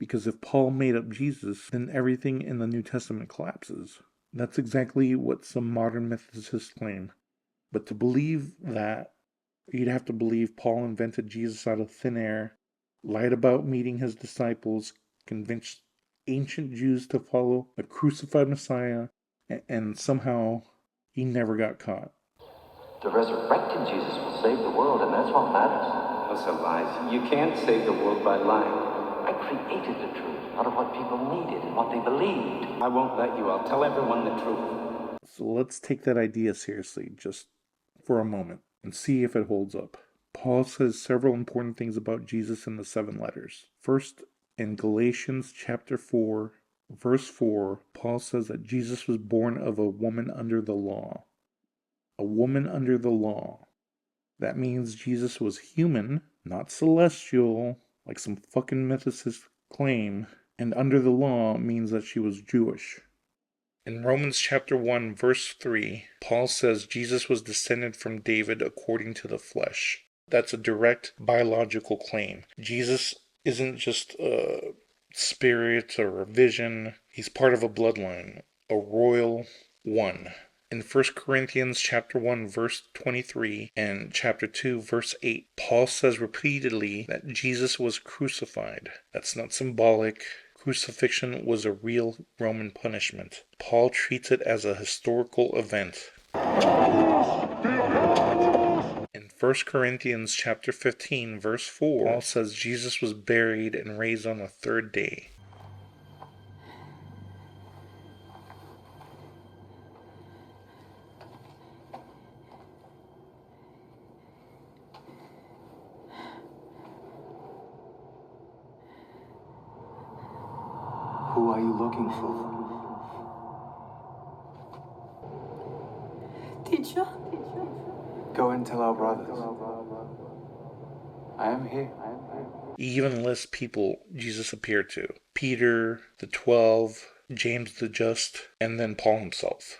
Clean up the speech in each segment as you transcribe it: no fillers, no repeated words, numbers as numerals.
because if Paul made up Jesus, then everything in the New Testament collapses. That's exactly what some modern mythicists claim. But to believe that, you'd have to believe Paul invented Jesus out of thin air, lied about meeting his disciples, convinced ancient Jews to follow a crucified Messiah, and somehow he never got caught. The resurrected Jesus will save the world, and that's what matters. Those are lies. You can't save the world by lying. I created the truth out of what people needed and what they believed. I won't let you. I'll tell everyone the truth. So let's take that idea seriously, just for a moment, and see if it holds up. Paul says several important things about Jesus in the 7 letters. First, in Galatians chapter 4, verse 4, Paul says that Jesus was born of a woman under the law. A woman under the law. That means Jesus was human, not celestial, like some fucking mythicists claim, and under the law means that she was Jewish. In Romans chapter 1, verse 3, Paul says Jesus was descended from David according to the flesh. That's a direct biological claim. Jesus isn't just a spirit or a vision. He's part of a bloodline, a royal one. In 1 Corinthians chapter 1, verse 23 and chapter 2, verse 8, Paul says repeatedly that Jesus was crucified. That's not symbolic. Crucifixion was a real Roman punishment. Paul treats it as a historical event. In 1 Corinthians chapter 15, verse 4, Paul says Jesus was buried and raised on the 3rd day. Who are you looking for? Teacher? Go and tell our brothers. I am here. He even lists people Jesus appeared to. Peter, the 12, James the Just, and then Paul himself.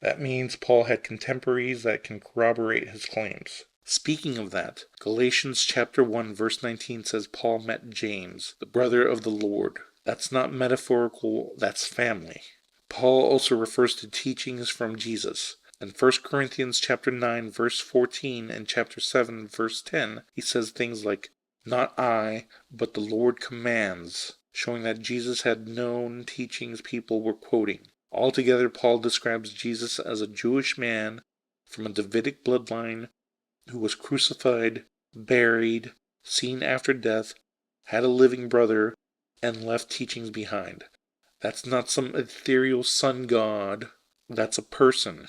That means Paul had contemporaries that can corroborate his claims. Speaking of that, Galatians chapter 1 verse 19 says Paul met James, the brother of the Lord. That's not metaphorical, that's family. Paul also refers to teachings from Jesus. In 1 Corinthians chapter 9 verse 14 and chapter 7 verse 10, he says things like, "Not I, but the Lord commands," showing that Jesus had known teachings people were quoting. Altogether, Paul describes Jesus as a Jewish man from a Davidic bloodline who was crucified, buried, seen after death, had a living brother, and left teachings behind. That's not some ethereal sun god. That's a person.